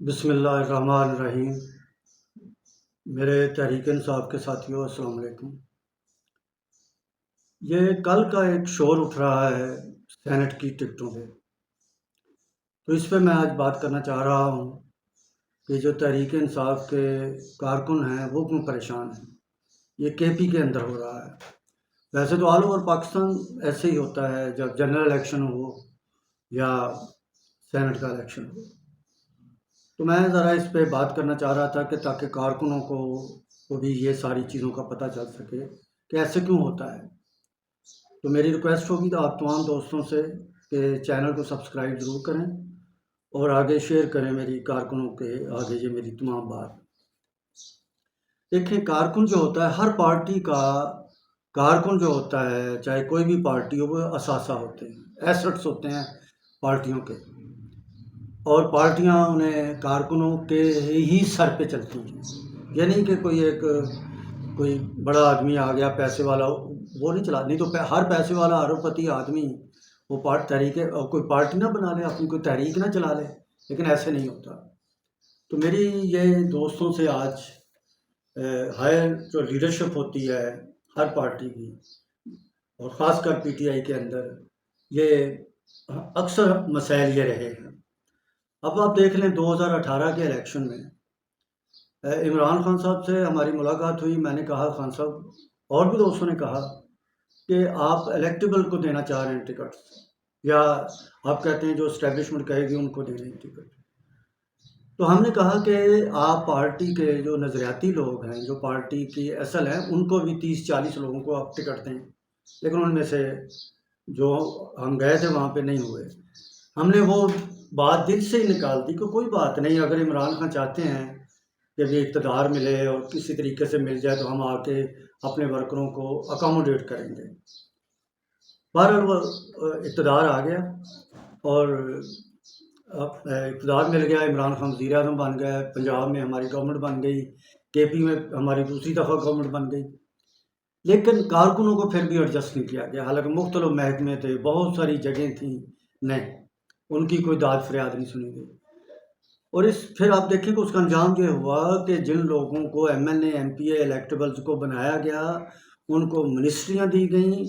بسم اللہ الرحمن الرحیم۔ میرے تحریک انصاف کے ساتھیوں السلام علیکم۔ یہ کل کا ایک شور اٹھ رہا ہے سینٹ کی ٹکٹوں پہ، تو اس پہ میں آج بات کرنا چاہ رہا ہوں کہ جو تحریک انصاف کے کارکن ہیں وہ کیوں پریشان ہیں۔ یہ کے پی کے اندر ہو رہا ہے، ویسے تو آل اوور پاکستان ایسے ہی ہوتا ہے جب جنرل الیکشن ہو یا سینٹ کا الیکشن ہو۔ تو میں ذرا اس پہ بات کرنا چاہ رہا تھا کہ تاکہ کارکنوں کو بھی یہ ساری چیزوں کا پتہ چل سکے کہ ایسے کیوں ہوتا ہے۔ تو میری ریکویسٹ ہوگی تو آپ تمام دوستوں سے کہ چینل کو سبسکرائب ضرور کریں اور آگے شیئر کریں میری کارکنوں کے آگے یہ میری تمام بات۔ دیکھیں، کارکن جو ہوتا ہے، ہر پارٹی کا کارکن جو ہوتا ہے، چاہے کوئی بھی پارٹی ہو، وہ اثاثہ ہوتے ہیں، ایسٹس ہوتے ہیں پارٹیوں کے، اور پارٹیاں انہیں کارکنوں کے ہی سر پہ چلتی ہیں۔ یہ نہیں کہ کوئی بڑا آدمی آ گیا پیسے والا وہ نہیں چلا، نہیں تو ہر پیسے والا اربپتی آدمی وہ تحریک کوئی پارٹی نہ بنا لے، اپنی کوئی تحریک نہ چلا لے، لیکن ایسے نہیں ہوتا۔ تو میری یہ دوستوں سے آج ہائر جو لیڈرشپ ہوتی ہے ہر پارٹی کی، اور خاص کر پی ٹی آئی کے اندر، یہ اکثر مسائل یہ رہے ہیں۔ اب آپ دیکھ لیں 2018 کے الیکشن میں عمران خان صاحب سے ہماری ملاقات ہوئی۔ میں نے کہا، خان صاحب اور بھی دوستوں نے کہا کہ آپ الیکٹیبل کو دینا چاہ رہے ہیں ٹکٹ، یا آپ کہتے ہیں جو اسٹیبلشمنٹ کہے گی ان کو دے دیں ٹکٹ۔ تو ہم نے کہا کہ آپ پارٹی کے جو نظریاتی لوگ ہیں، جو پارٹی کی اصل ہیں، ان کو بھی 30-40 لوگوں کو آپ ٹکٹ دیں، لیکن ان میں سے جو ہم گئے تھے وہاں پہ نہیں ہوئے۔ ہم نے وہ بات دل سے ہی نکال دی کہ کوئی بات نہیں، اگر عمران خان چاہتے ہیں کہ بھی اقتدار ملے اور کسی طریقے سے مل جائے تو ہم آ کے اپنے ورکروں کو اکاموڈیٹ کریں گے۔ بہرحال وہ اقتدار آ گیا اور اقتدار مل گیا، عمران خان وزیر اعظم بن گئے، پنجاب میں ہماری گورنمنٹ بن گئی، کے پی میں ہماری دوسری دفعہ گورنمنٹ بن گئی، لیکن کارکنوں کو پھر بھی ایڈجسٹ نہیں کیا گیا۔ حالانکہ مختلف محکمے تھے، بہت ساری جگہیں تھیں، نہیں، ان کی کوئی داد فریاد نہیں سنی گئی۔ اور پھر آپ دیکھیں کہ اس کا انجام یہ ہوا کہ جن لوگوں کو M L A M P A electables کو بنایا گیا، ان کو منسٹریاں دی گئیں،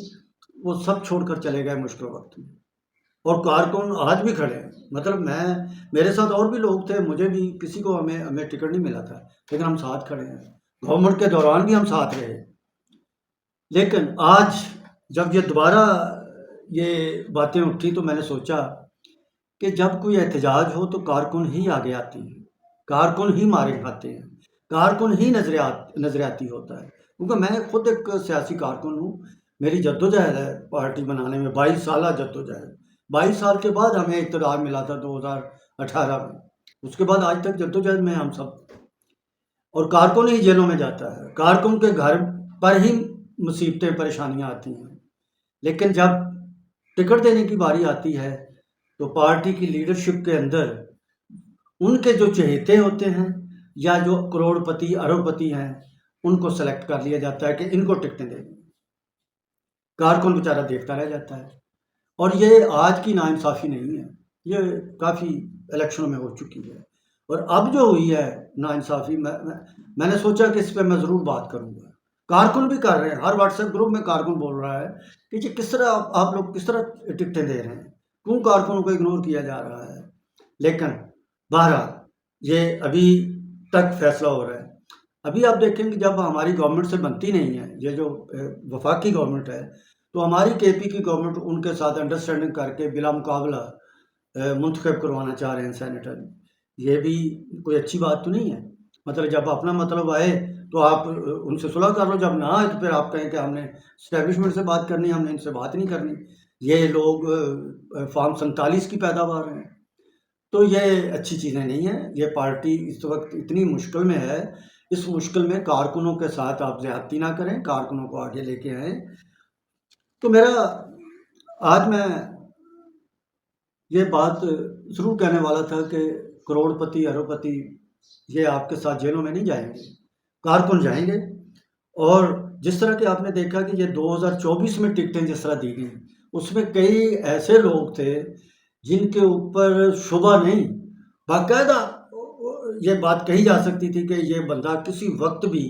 وہ سب چھوڑ کر چلے گئے مشکل وقت میں، اور کارکن آج بھی کھڑے ہیں۔ مطلب میرے ساتھ اور بھی لوگ تھے، مجھے بھی کسی کو ہمیں ٹکٹ نہیں ملا تھا، لیکن ہم ساتھ کھڑے ہیں، گورنمنٹ کے دوران بھی ہم ساتھ رہے۔ لیکن آج جب یہ دوبارہ یہ باتیں اٹھی تو میں نے سوچا کہ جب کوئی احتجاج ہو تو کارکن ہی آگے آتے ہیں، کارکن ہی مارے کھاتے ہیں، کارکن ہی نظریاتی ہوتا ہے۔ کیونکہ میں خود ایک سیاسی کارکن ہوں، میری جدوجہد ہے پارٹی بنانے میں، 22 سالہ جدوجہد۔ 22 سال کے بعد ہمیں اقتدار ملا تھا 2018 میں، اس کے بعد آج تک جدوجہد میں ہم سب، اور کارکن ہی جیلوں میں جاتا ہے، کارکن کے گھر پر ہی مصیبتیں پریشانیاں آتی ہیں۔ لیکن جب ٹکٹ دینے کی باری آتی ہے تو پارٹی کی لیڈرشپ کے اندر ان کے جو چہیتے ہوتے ہیں یا جو کروڑ پتی ارب پتی ہیں، ان کو سلیکٹ کر لیا جاتا ہے کہ ان کو ٹکٹیں دیں، کارکن بیچارہ دیکھتا رہ جاتا ہے۔ اور یہ آج کی ناانصافی نہیں ہے، یہ کافی الیکشنوں میں ہو چکی ہے، اور اب جو ہوئی ہے ناانصافی، میں نے سوچا کہ اس پہ میں ضرور بات کروں گا۔ کارکن بھی کر رہے ہیں، ہر واٹس ایپ گروپ میں کارکن بول رہا ہے کہ یہ کس طرح آپ لوگ کس طرح ٹکٹیں دے رہے ہیں، کیوں کارکنوں کو اگنور کیا جا رہا ہے۔ لیکن بہرحال یہ ابھی تک فیصلہ ہو رہا ہے۔ ابھی آپ دیکھیں کہ جب ہماری گورنمنٹ سے بنتی نہیں ہے، یہ جو وفاقی گورنمنٹ ہے، تو ہماری کے پی کی گورنمنٹ ان کے ساتھ انڈرسٹینڈنگ کر کے بلا مقابلہ منتخب کروانا چاہ رہے ہیں سینیٹر۔ یہ بھی کوئی اچھی بات تو نہیں ہے۔ مطلب جب اپنا مطلب آئے تو آپ ان سے صلح کر لو، جب نہ آئے تو پھر آپ کہیں کہ ہم نے اسٹیبلشمنٹ سے بات کرنی، ہم نے ان سے بات نہیں کرنی۔ یہ لوگ فارم 47 کی پیداوار ہیں، تو یہ اچھی چیزیں نہیں ہیں۔ یہ پارٹی اس وقت اتنی مشکل میں ہے، اس مشکل میں کارکنوں کے ساتھ آپ زیادتی نہ کریں، کارکنوں کو آگے لے کے آئیں۔ تو آج میں یہ بات ضرور کہنے والا تھا کہ کروڑ پتی ارب پتی یہ آپ کے ساتھ جیلوں میں نہیں جائیں گے، کارکن جائیں گے۔ اور جس طرح کہ آپ نے دیکھا کہ یہ 2024 میں ٹکٹیں جس طرح دی گئیں، اس میں کئی ایسے لوگ تھے جن کے اوپر شبہ نہیں، باقاعدہ یہ بات کہی جا سکتی تھی کہ یہ بندہ کسی وقت بھی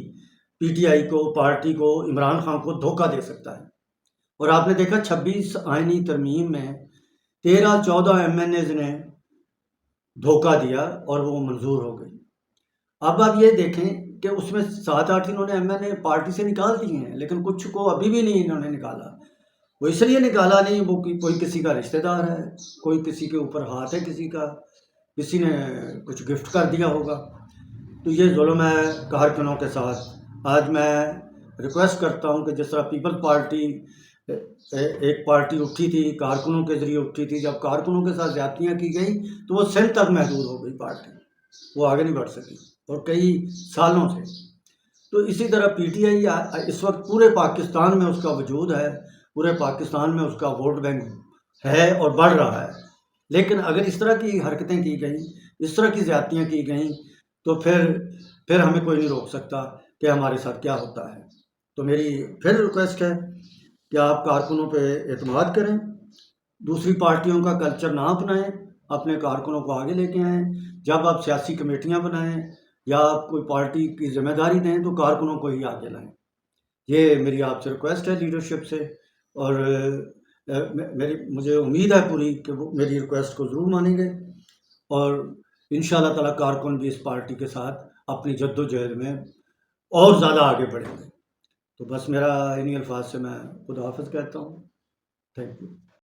پی ٹی آئی کو، پارٹی کو، عمران خان کو دھوکہ دے سکتا ہے۔ اور آپ نے دیکھا 26 آئینی ترمیم میں 13-14 ایم این ایز نے دھوکہ دیا اور وہ منظور ہو گئی۔ اب آپ یہ دیکھیں کہ اس میں 7-8 انہوں نے ایم این اے پارٹی سے نکال دیے ہیں، لیکن کچھ کو ابھی بھی نہیں انہوں نے نکالا۔ وہ اس لیے نکالا نہیں، وہ کوئی کسی کا رشتہ دار ہے، کوئی کسی کے اوپر ہاتھ ہے، کسی کا، کسی نے کچھ گفٹ کر دیا ہوگا۔ تو یہ ظلم ہے کارکنوں کے ساتھ۔ آج میں ریکویسٹ کرتا ہوں کہ جس طرح پیپل پارٹی ایک پارٹی اٹھی تھی، کارکنوں کے ذریعے اٹھی تھی، جب کارکنوں کے ساتھ زیادتیاں کی گئیں تو وہ سندھ تک محدود ہو گئی پارٹی، وہ آگے نہیں بڑھ سکی اور کئی سالوں سے۔ تو اسی طرح پی ٹی آئی اس وقت پورے پاکستان میں اس کا وجود ہے، پورے پاکستان میں اس کا ووٹ بینک ہے اور بڑھ رہا ہے۔ لیکن اگر اس طرح کی حرکتیں کی گئیں، اس طرح کی زیادتیاں کی گئیں، تو پھر ہمیں کوئی نہیں روک سکتا کہ ہمارے ساتھ کیا ہوتا ہے۔ تو میری پھر ریکویسٹ ہے کہ آپ کارکنوں پہ اعتماد کریں، دوسری پارٹیوں کا کلچر نہ اپنائیں، اپنے کارکنوں کو آگے لے کے آئیں۔ جب آپ سیاسی کمیٹیاں بنائیں یا آپ کوئی پارٹی کی ذمہ داری دیں تو کارکنوں کو ہی آگے لائیں۔ یہ میری آپ سے ریکویسٹ ہے لیڈرشپ سے، اور مجھے امید ہے پوری کہ وہ میری ریکویسٹ کو ضرور مانیں گے، اور انشاءاللہ تعالیٰ کارکن بھی اس پارٹی کے ساتھ اپنی جد و جہد میں اور زیادہ آگے بڑھیں گے۔ تو بس میرا انہی الفاظ سے میں خدا حافظ کہتا ہوں۔ Thank you.